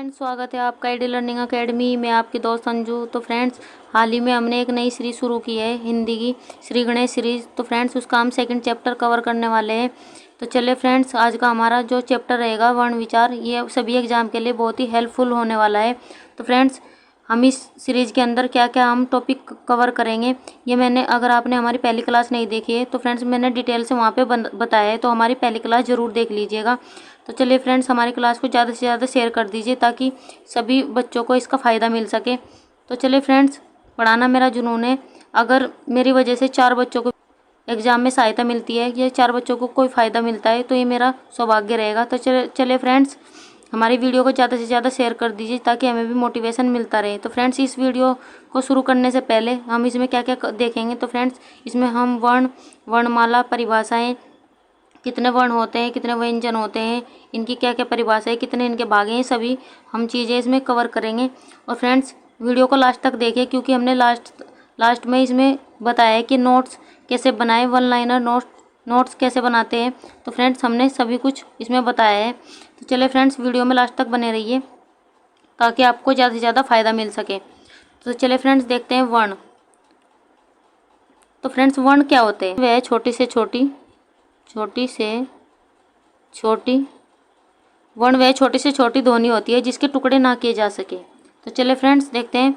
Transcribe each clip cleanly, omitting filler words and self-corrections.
Friends, स्वागत है आपका आईडी लर्निंग एकेडमी में। आपकी दोस्त अंजू। तो फ्रेंड्स, हाल ही में हमने एक नई सीरीज शुरू की है, हिंदी की श्री गणेश सीरीज। तो फ्रेंड्स, उसका हम सेकंड चैप्टर कवर करने वाले हैं। तो चलिए फ्रेंड्स, आज का हमारा जो चैप्टर रहेगा वर्ण विचार, ये सभी एग्जाम के लिए बहुत ही हेल्पफुल होने वाला है। तो फ्रेंड्स, हम इस सीरीज़ के अंदर क्या क्या हम टॉपिक कवर करेंगे, ये मैंने, अगर आपने हमारी पहली क्लास नहीं देखी है तो फ्रेंड्स मैंने डिटेल से वहाँ पे बताया है, तो हमारी पहली क्लास ज़रूर देख लीजिएगा। तो चलिए फ्रेंड्स, हमारी क्लास को ज़्यादा से ज़्यादा शेयर कर दीजिए ताकि सभी बच्चों को इसका फ़ायदा मिल सके। तो चलिए फ्रेंड्स, पढ़ाना मेरा जुनून है। अगर मेरी वजह से 4 बच्चों को एग्ज़ाम में सहायता मिलती है या 4 बच्चों को कोई फ़ायदा मिलता है तो ये मेरा सौभाग्य रहेगा। तो चलिए फ्रेंड्स, हमारी वीडियो को ज़्यादा से ज़्यादा शेयर कर दीजिए ताकि हमें भी मोटिवेशन मिलता रहे। तो फ्रेंड्स, इस वीडियो को शुरू करने से पहले हम इसमें क्या क्या देखेंगे। तो फ्रेंड्स, इसमें हम वर्णमाला, परिभाषाएं, कितने वर्ण होते हैं, कितने व्यंजन होते हैं, इनकी क्या क्या परिभाषा है, कितने इनके भाग हैं, सभी हम चीज़ें इसमें कवर करेंगे। और फ्रेंड्स, वीडियो को लास्ट तक देखिए क्योंकि हमने लास्ट में इसमें बताया है कि नोट्स कैसे बनाए, वन लाइनर नोट्स कैसे बनाते हैं। तो फ्रेंड्स, हमने सभी कुछ इसमें बताया है। तो चलिए फ्रेंड्स, वीडियो में लास्ट तक बने रहिए ताकि आपको ज़्यादा से ज़्यादा फ़ायदा मिल सके। तो चलिए फ्रेंड्स, देखते हैं वर्ण। तो फ्रेंड्स, वर्ण क्या होते हैं? वह छोटी से छोटी वर्ण वह छोटी से छोटी ध्वनि होती है जिसके टुकड़े ना किए जा सके। तो चलिए फ्रेंड्स, देखते हैं।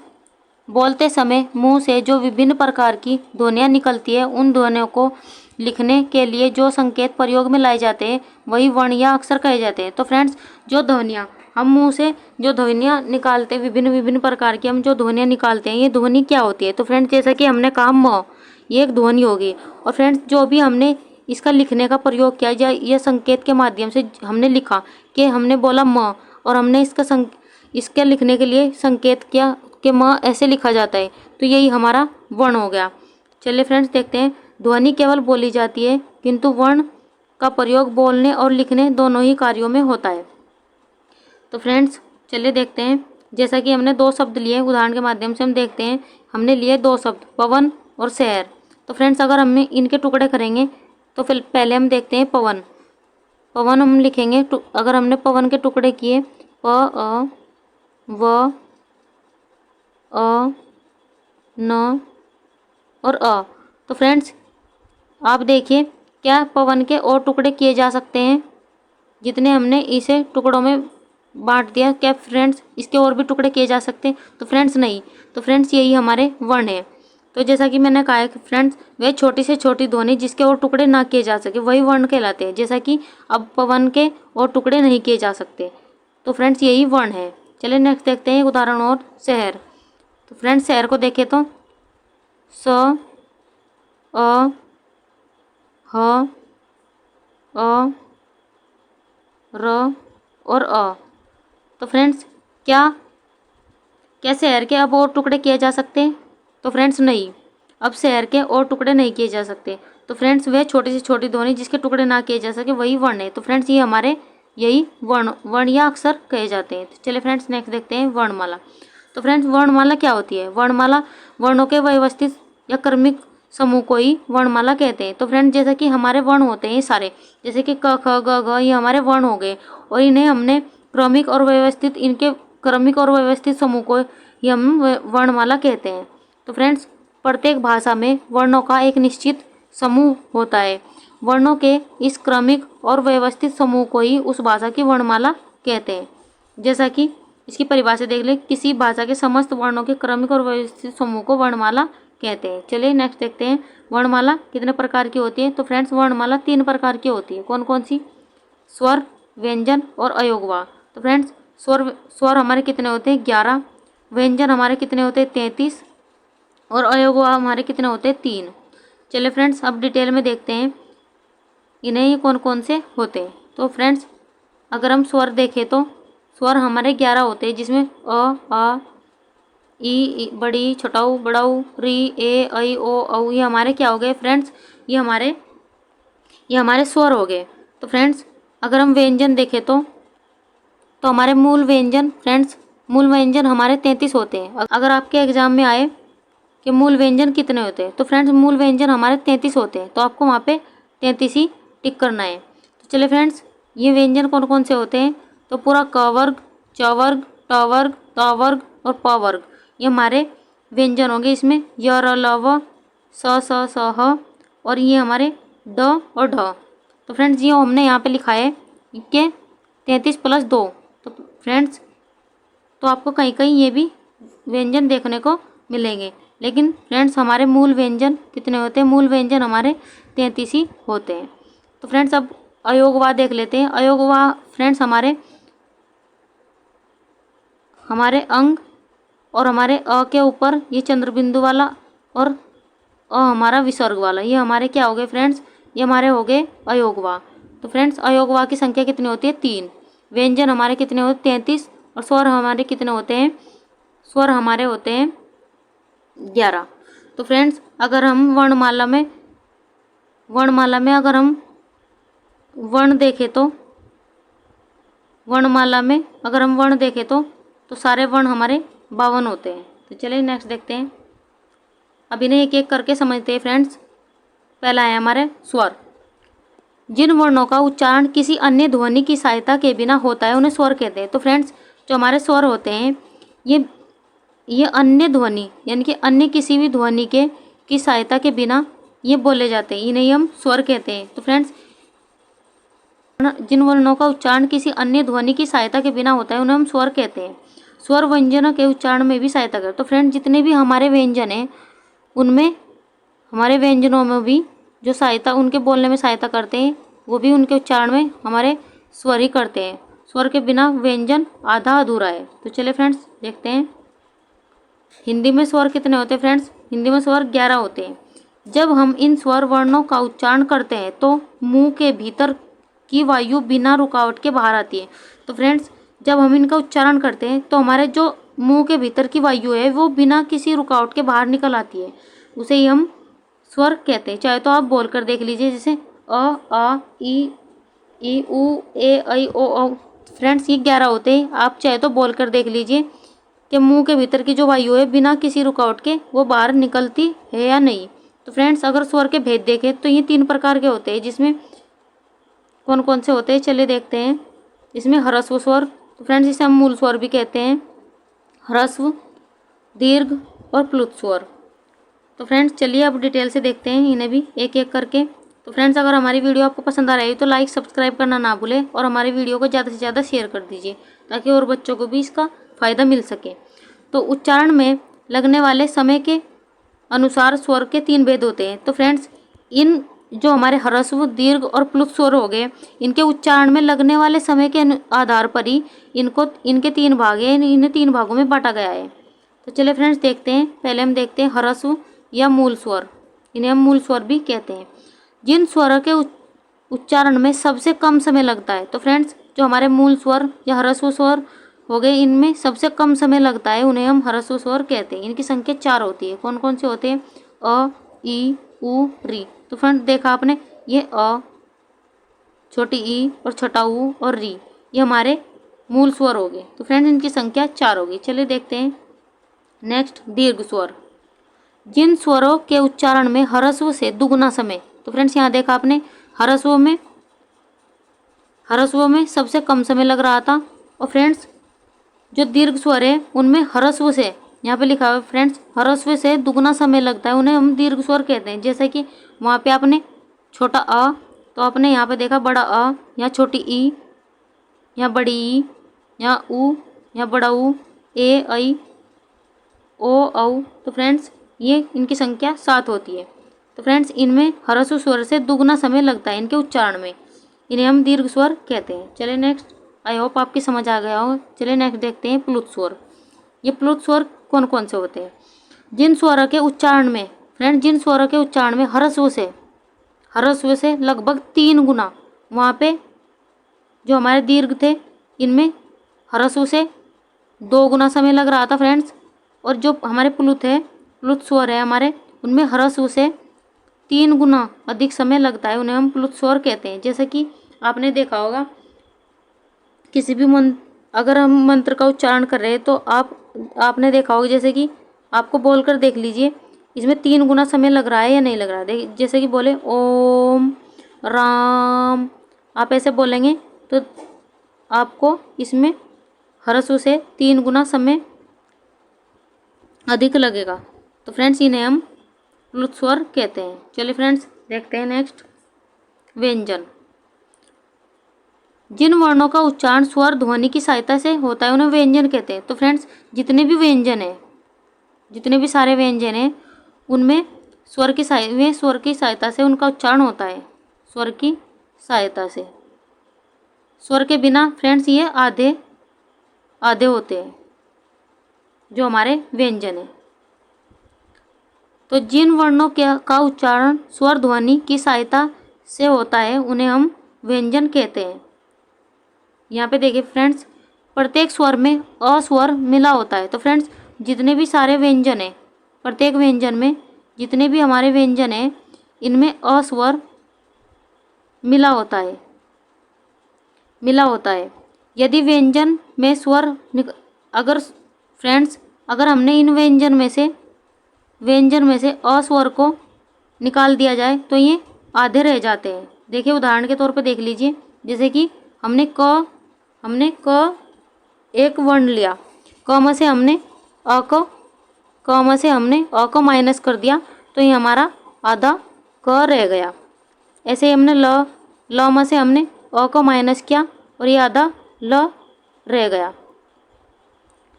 बोलते समय मुंह से जो विभिन्न प्रकार की ध्वनियाँ निकलती है, उन ध्वनियों को लिखने के लिए जो संकेत प्रयोग में लाए जाते हैं वही वर्ण या अक्षर कहे जाते हैं। तो फ्रेंड्स, जो ध्वनियाँ हम मुंह से जो ध्वनियाँ निकालते हैं, विभिन्न प्रकार की हम जो ध्वनियाँ निकालते हैं, ये ध्वनि क्या होती है? तो फ्रेंड्स, जैसा कि हमने कहा म, ये एक ध्वनि होगी। और फ्रेंड्स, जो भी हमने इसका लिखने का प्रयोग किया या यह संकेत के माध्यम से हमने लिखा कि हमने बोला म, और हमने इसके लिखने के लिए संकेत किया कि म ऐसे लिखा जाता है, तो यही हमारा वर्ण हो गया। चलिए फ्रेंड्स, देखते हैं। ध्वनि केवल बोली जाती है किंतु वर्ण का प्रयोग बोलने और लिखने दोनों ही कार्यों में होता है। तो फ्रेंड्स, चलिए देखते हैं। जैसा कि हमने 2 शब्द लिए, उदाहरण के माध्यम से हम देखते हैं। हमने लिए 2 शब्द, पवन और शहर। तो फ्रेंड्स, अगर हम इनके टुकड़े करेंगे तो फिर पहले हम देखते हैं पवन। पवन हम लिखेंगे, अगर हमने पवन के टुकड़े किए, प, अ, व, अ, न और अ। तो फ्रेंड्स, आप देखिए, क्या पवन के और टुकड़े किए जा सकते हैं? जितने हमने इसे टुकड़ों में बांट दिया, क्या फ्रेंड्स इसके और भी टुकड़े किए जा सकते हैं? तो फ्रेंड्स नहीं। तो फ्रेंड्स, यही हमारे वर्ण है। तो जैसा कि मैंने कहा है कि फ्रेंड्स, वह छोटी से छोटी ध्वनि जिसके और टुकड़े ना किए जा सके वही वर्ण कहलाते हैं। जैसा कि अब पवन के और टुकड़े नहीं किए जा सकते, तो फ्रेंड्स यही वर्ण है। चलिए नेक्स्ट देखते हैं एक उदाहरण और, शहर। तो फ्रेंड्स, शहर को देखें तो स, अ, ह, अ, र और अ। तो फ्रेंड्स, क्या शहर के अब और टुकड़े किए जा सकते हैं? तो फ्रेंड्स नहीं, अब शहर के और टुकड़े नहीं किए जा सकते। तो फ्रेंड्स, वह छोटी से छोटी ध्वनि जिसके टुकड़े ना किए जा सके वही वर्ण है। तो फ्रेंड्स, ये हमारे यही वर्ण या अक्षर कहे जाते हैं। तो चलिए फ्रेंड्स, नेक्स्ट देखते हैं वर्णमाला। तो फ्रेंड्स, वर्णमाला क्या होती है? वर्णमाला वर्णों के व्यवस्थित या क्रमिक समूह को ही वर्णमाला कहते हैं। तो फ्रेंड्स, जैसे कि हमारे वर्ण होते हैं सारे, जैसे कि क, ख, ग, घ, ये हमारे वर्ण हो गए, और इन्हें हमने क्रमिक और व्यवस्थित, इनके क्रमिक और व्यवस्थित समूह को ही हम वर्णमाला कहते हैं। तो फ्रेंड्स, प्रत्येक भाषा में वर्णों का एक निश्चित समूह होता है। वर्णों के इस क्रमिक और व्यवस्थित समूह को ही उस भाषा की वर्णमाला कहते हैं। जैसा कि इसकी परिभाषा देख ले, किसी भाषा के समस्त वर्णों के क्रमिक और व्यवस्थित समूह को वर्णमाला कहते हैं। चलिए नेक्स्ट देखते हैं, वर्णमाला कितने प्रकार की होती है? तो फ्रेंड्स, वर्णमाला 3 प्रकार की होती है। कौन कौन सी? स्वर, व्यंजन और अयोगवा। तो फ्रेंड्स, स्वर हमारे कितने होते हैं? 11। व्यंजन हमारे कितने होते हैं? 33। और अयोगवा हमारे कितने होते हैं? 3। चलिए फ्रेंड्स, अब डिटेल में देखते हैं इन्हें ये कौन कौन से होते हैं। तो फ्रेंड्स, अगर हम स्वर देखें तो स्वर हमारे 11 होते हैं, जिसमें अ, आ, ई, बड़ी, छोटाऊ, बड़ाऊ, री, ए, ऐ, ओ, औ, ये हमारे क्या हो गए फ्रेंड्स? ये हमारे स्वर हो गए। तो फ्रेंड्स, अगर हम व्यंजन देखें तो हमारे मूल व्यंजन हमारे 33 होते हैं। अगर आपके एग्जाम में आए कि मूल व्यंजन कितने होते हैं, तो फ्रेंड्स मूल व्यंजन हमारे 33 होते हैं, तो आपको वहाँ पे 33 ही टिक करना है। तो चलिए फ्रेंड्स, ये व्यंजन कौन कौन से होते हैं? तो पूरा क वर्ग, च वर्ग, ट ट वर्ग, त वर्ग और प वर्ग, ये हमारे व्यंजन होंगे। इसमें य र ल व स ह और ये हमारे ड और ढ। तो फ्रेंड्स ये हमने यहाँ पे लिखा है कि 33 + 2। तो फ्रेंड्स तो आपको कहीं कहीं ये भी व्यंजन देखने को मिलेंगे, लेकिन फ्रेंड्स हमारे मूल व्यंजन कितने होते हैं? मूल व्यंजन हमारे 33 ही होते हैं। तो फ्रेंड्स अब अयोगवा देख लेते हैं। अयोगवा फ्रेंड्स हमारे अंग और हमारे अ के ऊपर ये चंद्रबिंदु वाला और अ हमारा विसर्ग वाला, ये हमारे क्या हो गए फ्रेंड्स? ये हमारे हो गए अयोगवा। तो फ्रेंड्स अयोगवा की संख्या कितनी होती है? 3। व्यंजन हमारे कितने होते हैं? 33। और स्वर हमारे कितने होते हैं? स्वर हमारे होते हैं 11। तो फ्रेंड्स अगर हम वर्णमाला में अगर हम वर्ण देखें तो वर्णमाला में अगर हम वर्ण देखें तो सारे वर्ण हमारे 52 होते हैं। तो चलिए नेक्स्ट देखते हैं। अब इन्हें एक एक करके समझते हैं फ्रेंड्स। पहला है हमारे स्वर। जिन वर्णों का उच्चारण किसी अन्य ध्वनि की सहायता के बिना होता है उन्हें स्वर कहते हैं। तो फ्रेंड्स जो हमारे स्वर होते हैं ये अन्य ध्वनि यानी कि अन्य किसी भी ध्वनि की सहायता के बिना ये बोले जाते हैं, इन्हें हम स्वर कहते हैं। तो फ्रेंड्स जिन वर्णों का उच्चारण किसी अन्य ध्वनि की सहायता के बिना होता है उन्हें हम स्वर कहते हैं। स्वर व्यंजनों के उच्चारण में भी सहायता करते हैं। तो फ्रेंड्स जितने भी हमारे व्यंजन हैं उनमें हमारे व्यंजनों में भी जो सहायता उनके बोलने में सहायता करते हैं वो भी उनके उच्चारण में हमारे स्वर ही करते हैं। स्वर के बिना व्यंजन आधा अधूरा है। तो चलिए फ्रेंड्स देखते हैं हिंदी में स्वर कितने होते हैं फ्रेंड्स? हिंदी में स्वर 11 होते हैं। जब हम इन स्वर वर्णों का उच्चारण करते हैं तो मुंह के भीतर की वायु बिना रुकावट के बाहर आती है। तो फ्रेंड्स जब हम इनका उच्चारण करते हैं तो हमारे जो मुंह के भीतर की वायु है वो बिना किसी रुकावट के बाहर निकल आती है, उसे ही हम स्वर कहते हैं। चाहे तो आप बोल कर देख लीजिए, जैसे अ आ ई उ ए ऐ ओ औ। फ्रेंड्स ये 11 होते हैं। आप चाहे तो बोल कर देख लीजिए कि मुंह के भीतर की जो वायु है बिना किसी रुकावट के वो बाहर निकलती है या नहीं। तो फ्रेंड्स अगर स्वर के भेद देखें तो ये 3 प्रकार के होते हैं, जिसमें कौन कौन से होते हैं चलिए देखते हैं। इसमें ह्रस्व स्वर, तो फ्रेंड्स इसे हम मूल स्वर भी कहते हैं, ह्रस्व, दीर्घ और प्लुत स्वर। तो फ्रेंड्स चलिए अब डिटेल से देखते हैं इन्हें भी एक एक करके। तो फ्रेंड्स अगर हमारी वीडियो आपको पसंद आ रही है तो लाइक सब्सक्राइब करना ना भूलें और हमारी वीडियो को ज़्यादा से ज़्यादा शेयर कर दीजिए ताकि और बच्चों को भी इसका फ़ायदा मिल सके। तो उच्चारण में लगने वाले समय के अनुसार स्वर के 3 भेद होते हैं। तो फ्रेंड्स इन जो हमारे ह्रस्व, दीर्घ और प्लुत स्वर हो गए, इनके उच्चारण में लगने वाले समय के आधार पर ही इनके 3 भाग हैं, इन्हें 3 भागों में बांटा गया है। तो चलिए फ्रेंड्स देखते हैं। पहले हम देखते हैं ह्रस्व या मूल स्वर, इन्हें हम मूल स्वर भी कहते हैं। जिन स्वरों के उच्चारण में सबसे कम समय लगता है, तो फ्रेंड्स जो हमारे मूल स्वर या ह्रस्व स्वर हो गए इनमें सबसे कम समय लगता है, उन्हें हम ह्रस्व स्वर कहते हैं। इनकी संख्या 4 होती है। कौन कौन से होते हैं? अ, ई, उ, री। तो फ्रेंड्स देखा आपने, ये अ, छोटी ई और छोटा ऊ और री ये हमारे मूल स्वर हो गए। तो फ्रेंड्स इनकी संख्या 4 होगी। चलिए देखते हैं नेक्स्ट दीर्घ स्वर। जिन स्वरों के उच्चारण में ह्रस्व से दुगुना समय, तो फ्रेंड्स यहाँ देखा आपने ह्रस्व में सबसे कम समय लग रहा था। और फ्रेंड्स जो दीर्घ स्वर है उनमें ह्रस्व से, यहाँ पे लिखा हुआ है फ्रेंड्स, ह्रस्व से दुगुना समय लगता है, उन्हें हम दीर्घ स्वर कहते हैं। जैसे कि वहाँ पे आपने छोटा अ, तो आपने यहाँ पे देखा बड़ा अ, यहाँ छोटी ई, यहाँ बड़ी ई, यहाँ ऊ, यहाँ बड़ा ऊ, ए ऐ ओ औ। तो फ्रेंड्स ये इनकी संख्या 7 होती है। तो फ्रेंड्स इनमें ह्रस्व स्वर से दुगना समय लगता है इनके उच्चारण में, इन्हें हम दीर्घ स्वर कहते हैं। चलिए नेक्स्ट, आई होप आपकी समझ आ गया हो। चलिए नेक्स्ट देखते हैं प्लुत स्वर। ये प्लुत स्वर कौन कौन से होते हैं? जिन स्वरों के उच्चारण में फ्रेंड्स जिन स्वरों के उच्चारण में ह्रस्व से लगभग 3 गुना, वहाँ पे जो हमारे दीर्घ थे इनमें ह्रस्व से 2 गुना समय लग रहा था फ्रेंड्स। और जो हमारे प्लुत स्वर है हमारे, उनमें ह्रस्व से 3 गुना अधिक समय लगता है, उन्हें हम प्लुत स्वर कहते हैं। जैसे कि आपने देखा होगा किसी भी अगर हम मंत्र का उच्चारण कर रहे हैं तो आपने देखा होगा, जैसे कि आपको बोलकर देख लीजिए इसमें 3 गुना समय लग रहा है या नहीं लग रहा है। देखिए जैसे कि बोले ओम राम, आप ऐसे बोलेंगे तो आपको इसमें ह्रस्व से 3 गुना समय अधिक लगेगा। तो फ्रेंड्स इन्हें हम प्लुत स्वर कहते हैं। चलिए फ्रेंड्स देखते हैं नेक्स्ट व्यंजन। जिन वर्णों का उच्चारण स्वर ध्वनि की सहायता से होता है उन्हें व्यंजन कहते हैं। तो फ्रेंड्स जितने भी व्यंजन है, जितने भी सारे व्यंजन हैं उनमें स्वर की सहायता से उनका उच्चारण होता है, स्वर की सहायता से। स्वर के बिना फ्रेंड्स ये आधे आधे होते हैं जो हमारे व्यंजन है। तो जिन वर्णों का उच्चारण स्वर ध्वनि की सहायता से होता है उन्हें हम व्यंजन कहते हैं। यहाँ पे देखिए फ्रेंड्स, प्रत्येक स्वर में अ स्वर मिला होता है। तो फ्रेंड्स जितने भी सारे व्यंजन हैं, प्रत्येक व्यंजन में जितने भी हमारे व्यंजन हैं इनमें अ स्वर मिला होता है, मिला होता है। यदि व्यंजन में स्वर अगर हमने इन व्यंजन में से अ स्वर को निकाल दिया जाए तो ये आधे रह जाते हैं। देखिए उदाहरण के तौर पे देख लीजिए, जैसे कि हमने क एक वर्ण लिया, क में से हमने अ को माइनस कर दिया तो ये हमारा आधा क रह गया। ऐसे ही हमने ल में से हमने अ को माइनस किया और ये आधा ल रह गया।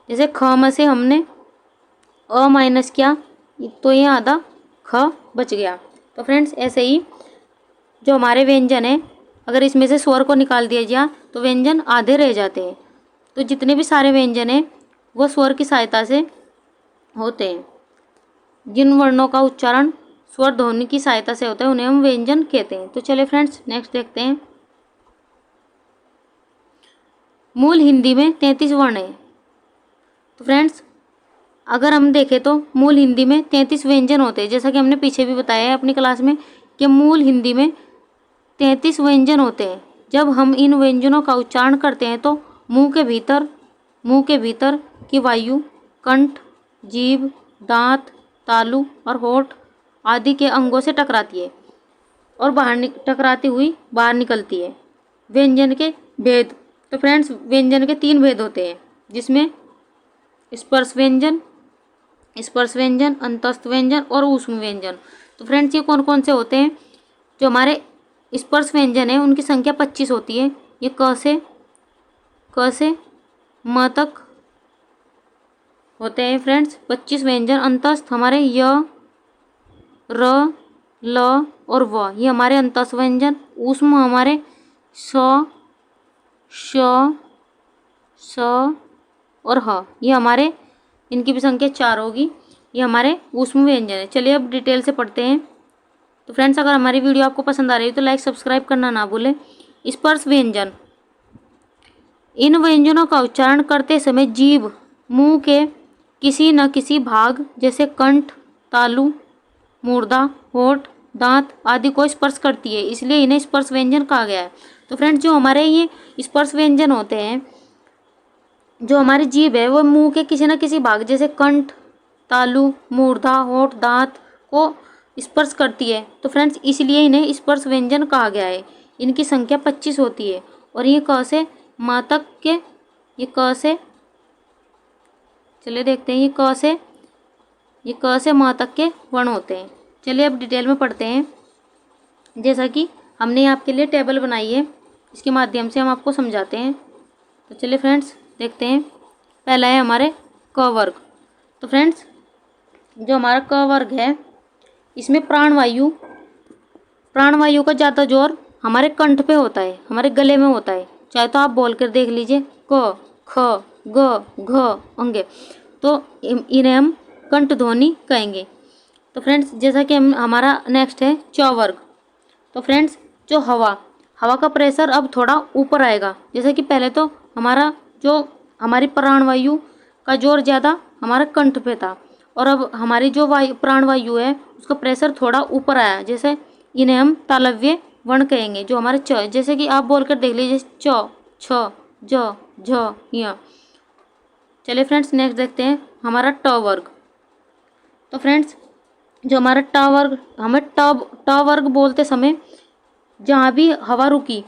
जैसे ख में से हमने अ माइनस किया तो ये आधा ख बच गया। तो फ्रेंड्स ऐसे ही जो हमारे व्यंजन है अगर इसमें से स्वर को निकाल दिया जाए तो व्यंजन आधे रह जाते हैं। तो जितने भी सारे व्यंजन हैं वो स्वर की सहायता से होते हैं। जिन वर्णों का उच्चारण स्वर ध्वनि की सहायता से होता है उन्हें हम व्यंजन कहते हैं। तो चलिए फ्रेंड्स नेक्स्ट देखते हैं। मूल हिंदी में 33 वर्ण हैं। तो फ्रेंड्स अगर हम देखें तो मूल हिंदी में 33 व्यंजन होते हैं। जैसा कि हमने पीछे भी बताया है अपनी क्लास में कि मूल हिंदी में 33 व्यंजन होते हैं। जब हम इन व्यंजनों का उच्चारण करते हैं तो मुंह के भीतर की वायु कंठ, जीभ, दांत, तालु और होठ आदि के अंगों से टकराती है और टकराती हुई बाहर निकलती है। व्यंजन के भेद। तो फ्रेंड्स व्यंजन के 3 भेद होते हैं, जिसमें स्पर्श व्यंजन, अंतस्थ व्यंजन और ऊष्म व्यंजन। तो फ्रेंड्स ये कौन कौन से होते हैं? जो हमारे स्पर्श व्यंजन है उनकी संख्या 25 होती है। ये क से म तक होते हैं फ्रेंड्स 25 व्यंजन। अंतस्थ हमारे य, र, ल और व, ये हमारे अंतस्थ व्यंजन। ऊष्म हमारे स, श, स और ह, ये हमारे, इनकी भी संख्या 4 होगी। ये हमारे ऊष्म व्यंजन है। चलिए अब डिटेल से पढ़ते हैं। तो फ्रेंड्स अगर हमारी वीडियो आपको पसंद आ रही है तो लाइक सब्सक्राइब करना ना भूलें। स्पर्श व्यंजन। इन व्यंजनों का उच्चारण करते समय जीभ मुंह के किसी न किसी भाग जैसे कंठ, तालु, मूर्धा, होठ, दांत आदि को स्पर्श करती है, इसलिए इन्हें स्पर्श व्यंजन कहा गया है। तो फ्रेंड्स जो हमारे ये स्पर्श व्यंजन होते हैं, जो हमारी जीभ है वो मुंह के किसी न किसी भाग जैसे कंठ, तालु, मूर्धा, होठ, दांत को स्पर्श करती है। तो फ्रेंड्स इसलिए इन्हें स्पर्श व्यंजन कहा गया है। इनकी संख्या 25 होती है और ये क से म तक के, ये क से, चलिए देखते हैं, ये क से म तक के वर्ण होते हैं। चलिए अब डिटेल में पढ़ते हैं। जैसा कि हमने आपके लिए टेबल बनाई है, इसके माध्यम से हम आपको समझाते हैं। तो चलिए फ्रेंड्स देखते हैं। पहला है हमारे क वर्ग। तो फ्रेंड्स जो हमारा क वर्ग है इसमें प्राणवायु का ज़्यादा जोर हमारे कंठ पे होता है, हमारे गले में होता है। चाहे तो आप बोल कर देख लीजिए, क, ख, ग, घ अंगे, तो इन्हें हम कंठ ध्वनि कहेंगे। तो फ्रेंड्स जैसा कि हमारा नेक्स्ट है च वर्ग। तो फ्रेंड्स जो हवा का प्रेशर अब थोड़ा ऊपर आएगा। जैसे कि पहले तो हमारी प्राणवायु का जोर ज़्यादा हमारा कंठ पे था और अब हमारी जो प्राणवायु है उसका प्रेशर थोड़ा ऊपर आया। जैसे इन्हें हम तालव्य वर्ण कहेंगे, जो हमारे च, जैसे कि आप बोलकर देख लीजिए, च, छ, ज, झ, य। चलिए फ्रेंड्स नेक्स्ट देखते हैं हमारा ट वर्ग। तो फ्रेंड्स जो हमारा ट वर्ग, हमें ट वर्ग बोलते समय जहाँ भी हवा रुकी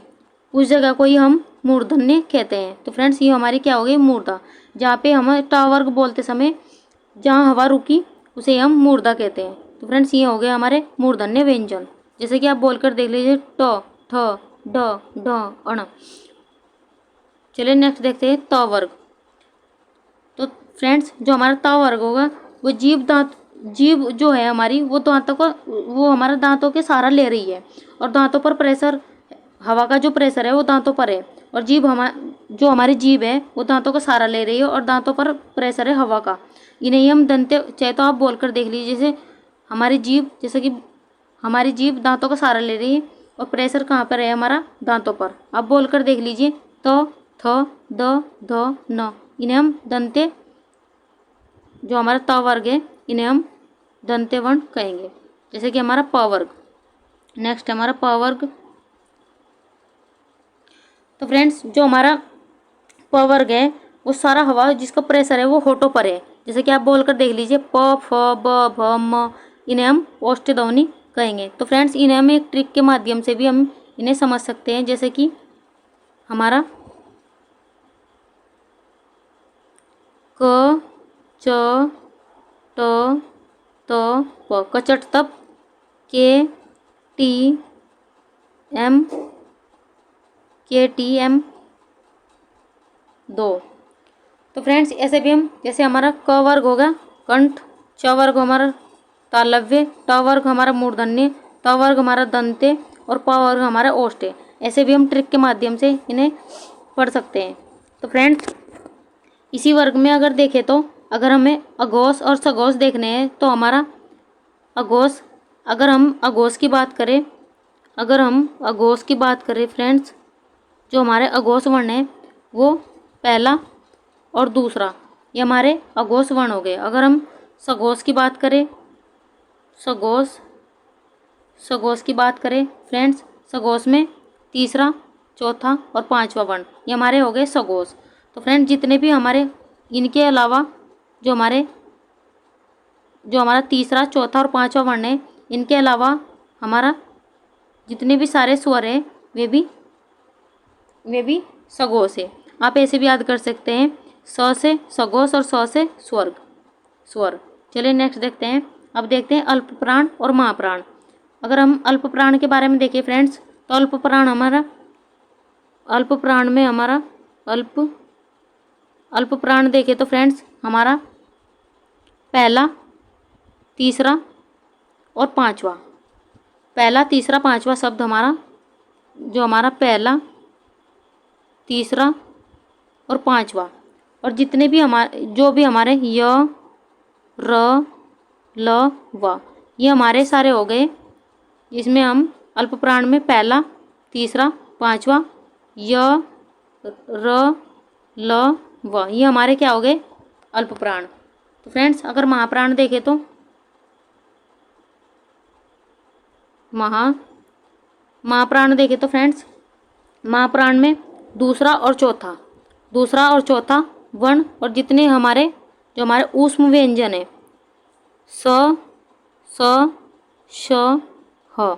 उस जगह को ही हम मूर्धन्य कहते हैं। तो फ्रेंड्स ये हमारी क्या हो गई, मूर्धा। जहाँ पे हम ट वर्ग बोलते समय जहाँ हवा रुकी उसे हम मूर्धा कहते हैं। तो फ्रेंड्स ये हो गए हमारे मूर्धन्य व्यंजन। जैसे कि आप बोलकर देख लीजिए, ट, ठ, ड, ढ, अण। चलिए नेक्स्ट देखते हैं त वर्ग। तो फ्रेंड्स जो हमारा त वर्ग होगा वो जीभ जो है हमारी वो हमारा दांतों के सहारा ले रही है, और दांतों पर प्रेशर, हवा का जो प्रेशर है वो दांतों पर है, और जो हमारी जीभ है वो दांतों का सहारा ले रही है, और दांतों पर प्रेशर है हवा का। इन्हें ही हम दंते, चाहे तो आप बोलकर देख लीजिए, जैसे कि हमारी जीभ दांतों का सहारा ले रही है, और प्रेशर कहाँ पर है हमारा, दांतों पर। आप बोलकर देख लीजिए, त, थ, द, ध, न। इन्हें हम दंते, जो हमारा त वर्ग है इन्हें हम दंते वर्ण कहेंगे। जैसे कि हमारा प वर्ग। नेक्स्ट हमारा प वर्ग। तो फ्रेंड्स जो हमारा प वर्ग है वो सारा हवा जिसका प्रेशर है वो होठों पर है। जैसे कि आप बोलकर देख लीजिए, प, फ, ब, भ, म। इन्हें हम ओष्ठ ध्वनि कहेंगे। तो फ्रेंड्स इन्हें हम एक ट्रिक के माध्यम से भी हम इन्हें समझ सकते हैं। जैसे कि हमारा क, च, ट, त, प, कचट तप, के, टी, एम, दो। तो फ्रेंड्स ऐसे भी हम, जैसे हमारा क वर्ग होगा कंठ, च वर्ग हमारा तालव्य, ट वर्ग हमारा मूर्धन्य, त वर्ग हमारा दंते, और प वर्ग हमारा ओष्ठ्य। ऐसे भी हम ट्रिक के माध्यम से इन्हें पढ़ सकते हैं। तो फ्रेंड्स इसी वर्ग में अगर देखें तो अगर हमें अघोष और सघोष देखने हैं तो हमारा अघोष, अगर हम अघोष की बात करें फ्रेंड्स, जो हमारे अघोष वर्ण है वो पहला और दूसरा, ये हमारे अघोष वर्ण हो गए। अगर हम सघोष की बात करें, सघोष की बात करें फ्रेंड्स, सघोष में तीसरा, चौथा और पांचवा वर्ण, ये हमारे हो गए सघोष। तो फ्रेंड्स जितने भी हमारे, इनके अलावा जो हमारा तीसरा, चौथा और पांचवा वर्ण है, इनके अलावा हमारा जितने भी सारे स्वर हैं वे भी सघोष है। आप ऐसे भी याद कर सकते हैं, स से सघोष और स से स्वर। चलिए नेक्स्ट देखते हैं। अब देखते हैं अल्प प्राण और महाप्राण। अगर हम अल्प प्राण के बारे में देखें फ्रेंड्स, तो अल्प प्राण में हमारा अल्प प्राण देखें तो फ्रेंड्स हमारा पहला, तीसरा और पांचवा, पहला, तीसरा, पांचवा शब्द हमारा, जो हमारा पहला, तीसरा और पांचवा, और जितने भी हमारे य, र, ल, व, ये हमारे सारे हो गए। इसमें हम अल्प प्राण में पहला, तीसरा, पांचवा, य, र, ल, व, ये हमारे क्या हो गए, अल्प प्राण। तो फ्रेंड्स अगर महाप्राण देखें तो महाप्राण देखें तो फ्रेंड्स, महाप्राण में दूसरा और चौथा वर्ण, और जितने हमारे ऊष्म व्यंजन है, स, श, ह,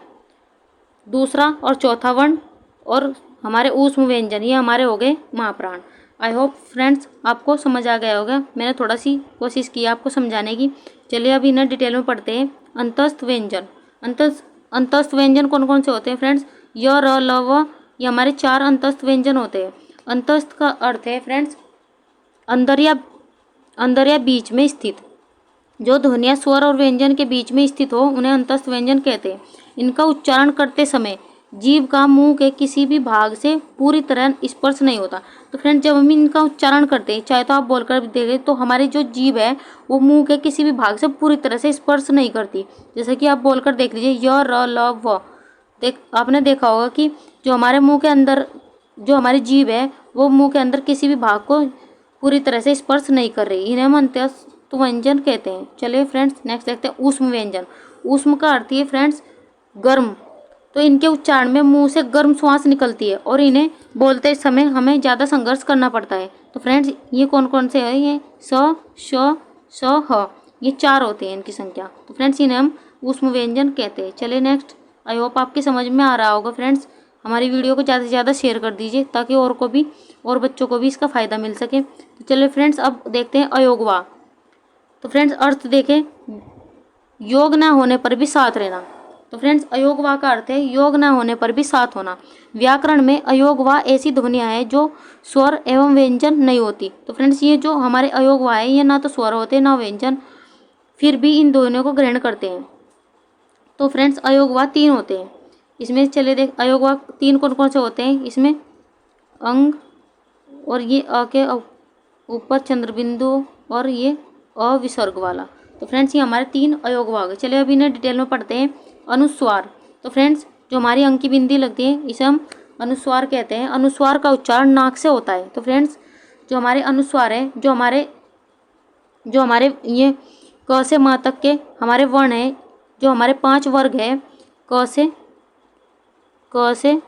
दूसरा और चौथा वर्ण और हमारे ऊष्म व्यंजन, ये हमारे हो गए महाप्राण। आई होप फ्रेंड्स आपको समझ आ गया होगा। मैंने थोड़ा सी कोशिश की आपको समझाने की। चलिए अभी इन्हें डिटेल में पढ़ते हैं। अंतस्थ व्यंजन। अंतस्थ व्यंजन कौन कौन से होते हैं फ्रेंड्स? य, र, ल, व, ये हमारे 4 अंतस्थ व्यंजन होते हैं। अंतस्थ का अर्थ है फ्रेंड्स अंदर या बीच में स्थित। जो ध्वनियाँ स्वर और व्यंजन के बीच में स्थित हो उन्हें अंतस्थ व्यंजन कहते हैं। इनका उच्चारण करते समय जीभ का मुंह के किसी भी भाग से पूरी तरह स्पर्श नहीं होता। तो फ्रेंड्स जब हम इनका उच्चारण करते हैं, चाहे तो आप बोलकर देखें, तो हमारी जो जीभ है वो मुंह के किसी भी भाग से पूरी तरह से स्पर्श नहीं करती। जैसे कि आप बोलकर देख लीजिए, य, र, ल, व। आपने देखा होगा कि जो हमारे मुंह के अंदर जो हमारी जीभ है वो मुंह के अंदर किसी भी भाग को पूरी तरह से स्पर्श नहीं कर रही। इन्हें हम अंतस्थ व्यंजन कहते हैं। चलिए फ्रेंड्स नेक्स्ट देखते हैं ऊष्म व्यंजन। ऊष्म का अर्थ है फ्रेंड्स गर्म। तो इनके उच्चारण में मुंह से गर्म श्वास निकलती है और इन्हें बोलते समय हमें ज़्यादा संघर्ष करना पड़ता है। तो फ्रेंड्स ये कौन कौन से हैं? ये स, श, स, ह, ये 4 होते हैं इनकी संख्या। तो फ्रेंड्स इन्हें हम ऊष्म व्यंजन कहते हैं। चलिए नेक्स्ट, आई होप आपकी समझ में आ रहा होगा फ्रेंड्स हमारी वीडियो को ज़्यादा से ज़्यादा शेयर कर दीजिए ताकि और बच्चों को भी इसका फ़ायदा मिल सके। तो चलिए फ्रेंड्स, अब देखते हैं अयोगवा। तो फ्रेंड्स अर्थ देखें, योग ना होने पर भी साथ रहना। तो फ्रेंड्स अयोगवा का अर्थ है योग ना होने पर भी साथ होना। व्याकरण में अयोगवा ऐसी ध्वनियाँ हैं जो स्वर एवं व्यंजन नहीं होती। तो फ्रेंड्स ये जो हमारे अयोगवा है ये ना तो स्वर होते ना व्यंजन, फिर भी इन ध्वनियों को ग्रहण करते हैं। तो फ्रेंड्स अयोगवा 3 होते हैं। इसमें चले देख अयोगवा 3 कौन कौन से होते हैं। इसमें अंग और ये अ के ऊपर चंद्रबिंदु और ये अविसर्ग वाला। तो फ्रेंड्स ये हमारे 3 अयोगवा आ गए। चलिए अब इन्हें डिटेल में पढ़ते हैं। अनुस्वार। तो फ्रेंड्स जो हमारी अंक की बिंदी लगती है इसे हम अनुस्वार कहते हैं। अनुस्वार का उच्चारण नाक से होता है। तो फ्रेंड्स जो हमारे अनुस्वार है, जो हमारे ये क से माँ तक के हमारे वर्ण है, जो हमारे 5 वर्ग है क से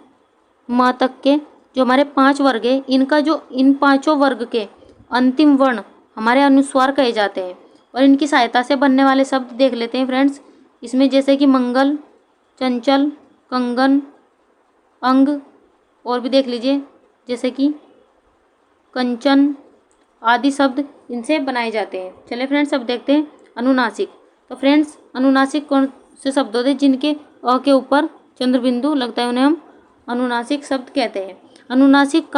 माँ तक के जो हमारे 5 वर्ग है, इनका जो इन 5 वर्ग के अंतिम वर्ण हमारे अनुस्वार कहे जाते हैं। और इनकी सहायता से बनने वाले शब्द देख लेते हैं फ्रेंड्स। इसमें जैसे कि मंगल, चंचल, कंगन, अंग, और भी देख लीजिए जैसे कि कंचन आदि शब्द इनसे बनाए जाते हैं। चलिए फ्रेंड्स अब देखते हैं अनुनासिक। तो फ्रेंड्स अनुनासिक कौन से शब्द होते हैं जिनके अ के ऊपर चंद्रबिंदु लगता है, उन्हें हम अनुनासिक शब्द कहते हैं। अनुनासिक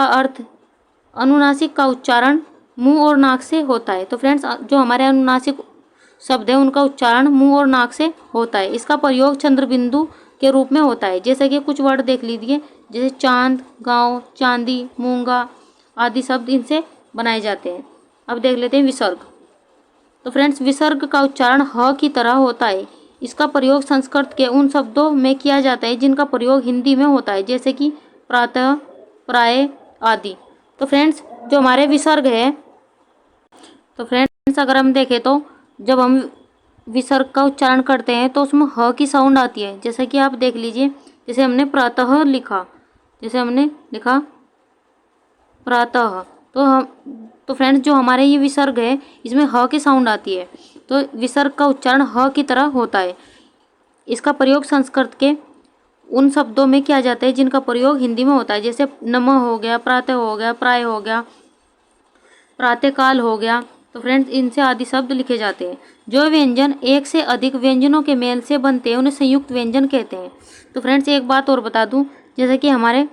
का उच्चारण मुंह और नाक से होता है। तो फ्रेंड्स जो हमारे अनुनासिक शब्द है उनका उच्चारण मुंह और नाक से होता है। इसका प्रयोग चंद्रबिंदु के रूप में होता है। जैसे कि कुछ वर्ड देख लीजिए जैसे चांद, गांव, चांदी, मूंगा आदि शब्द इनसे बनाए जाते हैं। अब देख लेते हैं विसर्ग। तो फ्रेंड्स विसर्ग का उच्चारण ह की तरह होता है। इसका प्रयोग संस्कृत के उन शब्दों में किया जाता है जिनका प्रयोग हिंदी में होता है, जैसे कि प्रातः, प्राय आदि। तो फ्रेंड्स जो हमारे विसर्ग है, तो फ्रेंड्स अगर हम देखें तो जब हम विसर्ग का उच्चारण करते हैं तो उसमें ह की साउंड आती है। जैसे कि आप देख लीजिए, जैसे हमने प्रातः लिखा, जैसे हमने लिखा प्रातः, तो फ्रेंड्स जो हमारे ये विसर्ग है इसमें ह की साउंड आती है। तो विसर्ग का उच्चारण ह की तरह होता है। इसका प्रयोग संस्कृत के उन शब्दों में किया जाता है जिनका प्रयोग हिंदी में होता है, जैसे नमः हो गया, प्रातः हो गया, प्राय हो गया, प्रातःकाल हो गया। तो फ्रेंड्स इनसे आदि शब्द लिखे जाते हैं। जो व्यंजन एक से अधिक व्यंजनों के मेल से बनते हैं उन्हें संयुक्त व्यंजन कहते हैं। तो फ्रेंड्स एक बात और बता दूं, जैसे कि हमारे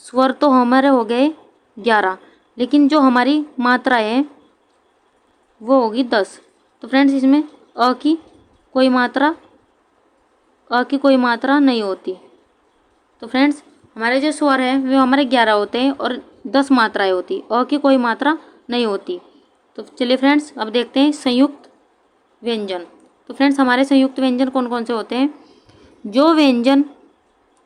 स्वर तो हमारे हो गए 11, लेकिन जो हमारी मात्रा है वो होगी 10। तो फ्रेंड्स इसमें अ की कोई मात्रा नहीं होती। तो फ्रेंड्स हमारे जो स्वर है वो हमारे 11 होते हैं और 10 मात्राएं होती, अ की कोई मात्रा नहीं होती। तो चलिए फ्रेंड्स अब देखते हैं संयुक्त व्यंजन। तो फ्रेंड्स हमारे संयुक्त व्यंजन कौन कौन से होते हैं। जो व्यंजन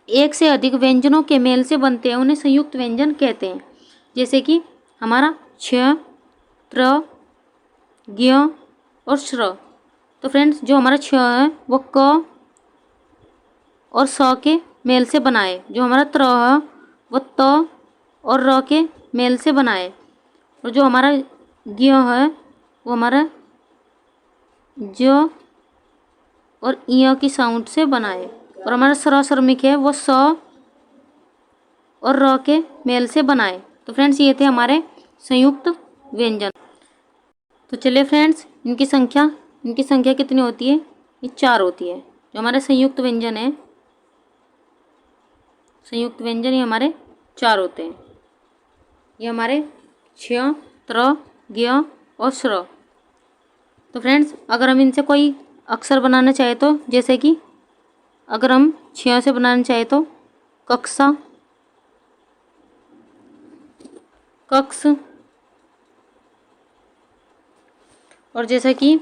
एक से अधिक व्यंजनों के मेल से बनते हैं उन्हें संयुक्त व्यंजन कहते हैं। जैसे कि हमारा क्ष, त्र, ज्ञ और श्र। तो फ्रेंड्स जो हमारा क्ष है वो क और स के मेल से बनाए। जो हमारा त्र है वो त और र के मेल से बनाए। और जो हमारा ज्ञ है वो हमारा ज और इ की साउंड से बनाए। और हमारा स्र श्रमिक है वो स और र के मेल से बनाए। तो फ्रेंड्स ये थे हमारे संयुक्त व्यंजन। तो चलिए फ्रेंड्स इनकी संख्या कितनी होती है, ये 4 होती है। जो हमारे संयुक्त व्यंजन है, संयुक्त व्यंजन ये हमारे 4 होते हैं। ये हमारे क्ष, त्र, ज्ञ और श्र। तो फ्रेंड्स अगर हम इनसे कोई अक्षर बनाना चाहे तो, जैसे कि अगर हम क्ष से बनाना चाहे तो कक्षा, कक्ष, और जैसे कि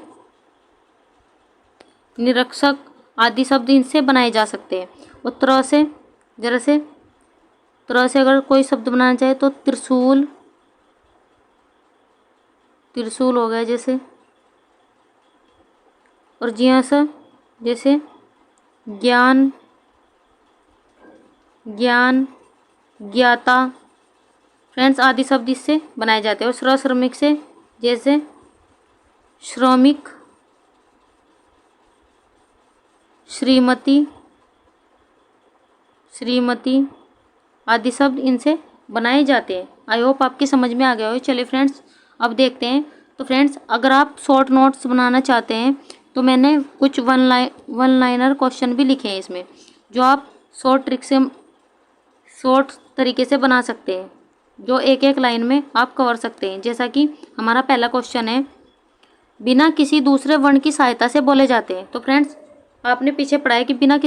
निरीक्षक आदि शब्द इनसे बनाए जा सकते हैं। और त्र से अगर कोई शब्द बनाना चाहे तो त्रिशूल हो गया जैसे। और ज्ञ से जैसे ज्ञान, ज्ञाता फ्रेंड्स आदि शब्द इससे बनाए जाते हैं। और श्र श्रमिक से जैसे श्रमिक, श्रीमती, आदि शब्द इनसे बनाए जाते हैं। आई होप आपकी समझ में आ गया हो। चलिए फ्रेंड्स अब देखते हैं। तो फ्रेंड्स अगर आप शॉर्ट नोट्स बनाना चाहते हैं तो मैंने कुछ वन लाइनर क्वेश्चन भी लिखे हैं इसमें, जो आप शॉर्ट तरीके से बना सकते हैं, जो एक एक लाइन में आप कवर सकते हैं। जैसा कि हमारा पहला क्वेश्चन है, बिना किसी दूसरे वर्ण की सहायता से बोले जाते हैं। तो फ्रेंड्स आपने पीछे पढ़ा है कि बिना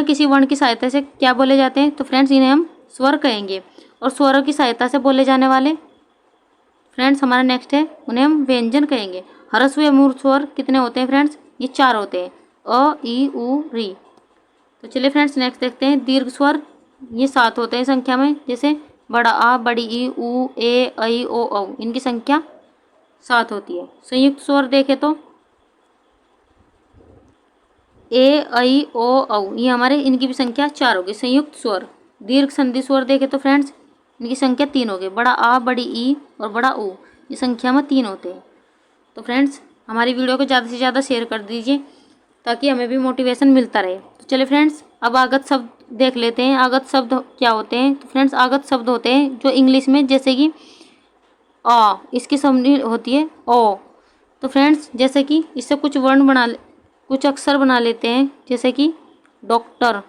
किसी वर्ण की सहायता से क्या बोले जाते हैं। तो फ्रेंड्स इन्हें हम स्वर कहेंगे। और स्वरों की सहायता से बोले जाने वाले फ्रेंड्स हमारा नेक्स्ट है, उन्हें हम व्यंजन कहेंगे। ह्रस्व या मूर्ध स्वर कितने होते हैं फ्रेंड्स? ये 4 होते हैं, अ, ई, उ, री। तो चलिए फ्रेंड्स नेक्स्ट देखते हैं। दीर्घ स्वर ये 7 होते हैं संख्या में, जैसे बड़ा आ, बड़ी ई, उ, ए, ऐ, ओ, औ। इनकी संख्या 7 होती है। संयुक्त स्वर देखें तो ए, ऐ, ओ, औ, ये हमारे इनकी भी संख्या 4 होगी, संयुक्त स्वर। दीर्घ संधि स्वर देखें तो फ्रेंड्स इनकी संख्या 3 होगी, बड़ा आ, बड़ी ई और बड़ा ऊ। ये संख्या में 3 होते हैं। तो फ्रेंड्स हमारी वीडियो को ज़्यादा से ज़्यादा शेयर कर दीजिए ताकि हमें भी मोटिवेशन मिलता रहे। तो चलिए फ्रेंड्स अब आगत शब्द देख लेते हैं। आगत शब्द क्या होते हैं? तो फ्रेंड्स आगत शब्द होते हैं जो इंग्लिश में, जैसे कि आ, इसकी संधि होती है ओ। तो फ्रेंड्स जैसे कि इससे कुछ अक्षर बना लेते हैं, जैसे कि डॉक्टर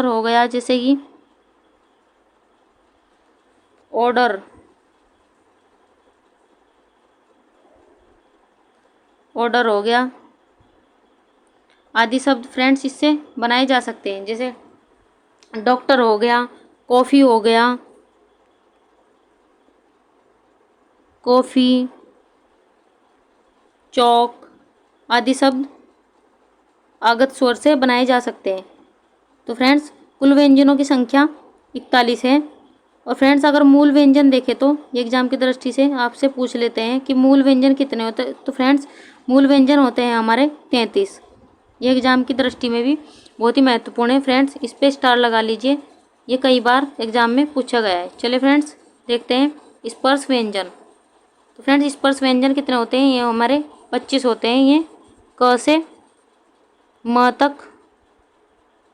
हो गया, जैसे कि ऑर्डर हो गया, आदि शब्द फ्रेंड्स इससे बनाए जा सकते हैं। जैसे डॉक्टर हो गया, कॉफ़ी हो गया, कॉफ़ी, चौक आदि शब्द आगत स्वर से बनाए जा सकते हैं। तो फ्रेंड्स कुल व्यंजनों की संख्या 41 है। और फ्रेंड्स अगर मूल व्यंजन देखें तो एग्जाम की दृष्टि से आपसे पूछ लेते हैं कि मूल व्यंजन कितने होते हैं। तो फ्रेंड्स मूल व्यंजन होते हैं हमारे 33। ये एग्जाम की दृष्टि में भी बहुत ही महत्वपूर्ण है फ्रेंड्स, इस पर स्टार लगा लीजिए, ये कई बार एग्जाम में पूछा गया है। चलिए फ्रेंड्स देखते हैं स्पर्श व्यंजन। तो फ्रेंड्स स्पर्श व्यंजन कितने होते हैं? ये हमारे 25 होते हैं। ये क से म तक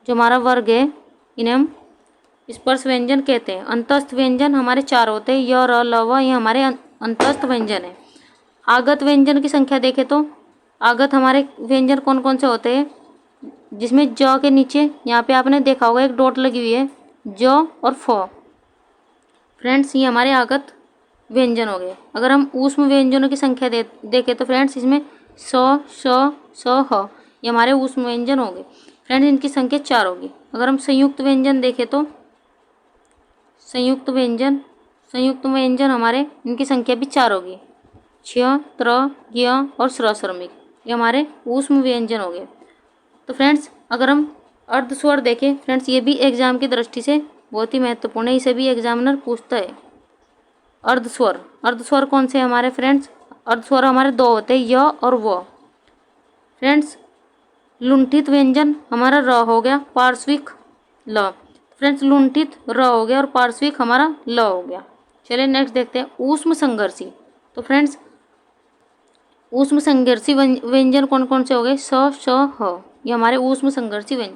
जो हमारा वर्ग है इन्हें हम स्पर्श व्यंजन कहते हैं। अंतस्थ व्यंजन हमारे 4 होते हैं, य, र, ल, व। ये हमारे अंतस्थ व्यंजन है। आगत व्यंजन की संख्या देखें तो आगत हमारे व्यंजन कौन कौन से होते हैं? जिसमें ज के नीचे यहाँ पे आपने देखा होगा एक डॉट लगी हुई है, ज और फ। फ्रेंड्स ये हमारे आगत व्यंजन हो गए। अगर हम ऊष्म व्यंजनों की संख्या देखें तो फ्रेंड्स इसमें स, श, ह, ये हमारे ऊष्म व्यंजन हो गए। फ्रेंड्स इनकी संख्या 4 होगी। अगर हम संयुक्त व्यंजन देखें तो संयुक्त व्यंजन हमारे इनकी संख्या भी 4 होगी, क्ष, त्र, ज्ञ और स्र श्रमिक। ये हमारे ऊष्म व्यंजन हो गए। तो फ्रेंड्स अगर हम अर्धस्वर देखें फ्रेंड्स, ये भी एग्जाम की दृष्टि से बहुत ही महत्वपूर्ण है, इसे भी एग्जामिनर पूछता है। अर्धस्वर कौन से हमारे फ्रेंड्स? अर्धस्वर हमारे 2 होते हैं, य और व। फ्रेंड्स लुंठित व्यंजन हमारा र हो गया, पार्श्विक ल। फ्रेंड्स लुंठित र हो गया और पार्श्विक हमारा ल हो गया। चलिए नेक्स्ट देखते हैं ऊष्म संघर्षी। तो फ्रेंड्स ऊष्म संघर्षी व्यंजन कौन कौन से हो गए? स, श, ह। ये हमारे ऊष्म संघर्षी व्यंजन।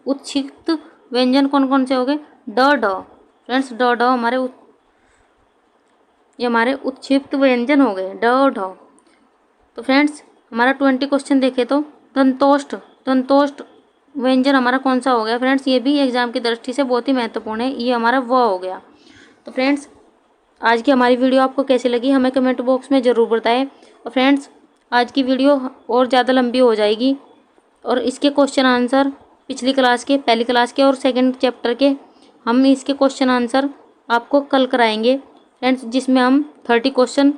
उत्क्षिप्त व्यंजन कौन कौन से हो गए? ड, ढ। फ्रेंड्स ड, ढ ये हमारे उत्क्षिप्त व्यंजन हो गए, ड, ढ। तो फ्रेंड्स हमारा 20 क्वेश्चन देखें तो दंतोष्ठ व्यंजन हमारा कौन सा हो गया? फ्रेंड्स ये भी एग्जाम की दृष्टि से बहुत ही महत्वपूर्ण है, ये हमारा व हो गया। तो फ्रेंड्स आज की हमारी वीडियो आपको कैसी लगी हमें कमेंट बॉक्स में ज़रूर बताएं। और फ्रेंड्स आज की वीडियो और ज़्यादा लंबी हो जाएगी और इसके क्वेश्चन आंसर पिछली क्लास के, पहली क्लास के और सेकंड चैप्टर के हम इसके क्वेश्चन आंसर आपको कल कराएंगे फ्रेंड्स, जिसमें हम 30 क्वेश्चन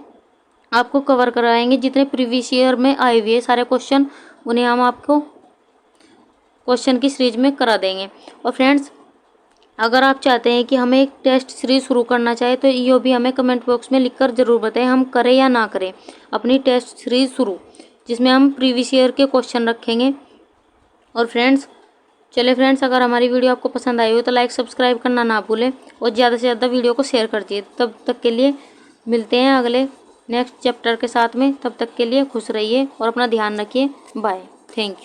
आपको कवर कराएंगे। जितने प्रीवियस ईयर में आए हुए सारे क्वेश्चन उन्हें हम आपको क्वेश्चन की सीरीज में करा देंगे। और फ्रेंड्स अगर आप चाहते हैं कि हमें एक टेस्ट सीरीज शुरू करना चाहे तो ये भी हमें कमेंट बॉक्स में लिखकर ज़रूर बताएं, हम करें या ना करें अपनी टेस्ट सीरीज शुरू, जिसमें हम प्रीवियस ईयर के क्वेश्चन रखेंगे। और फ्रेंड्स चलिए फ्रेंड्स अगर हमारी वीडियो आपको पसंद आई हो तो लाइक सब्सक्राइब करना ना भूलें और ज़्यादा से ज़्यादा वीडियो को शेयर कर दीजिए। तब तक के लिए मिलते हैं अगले नेक्स्ट चैप्टर के साथ में, तब तक के लिए खुश रहिए और अपना ध्यान रखिए। Bye, thank you.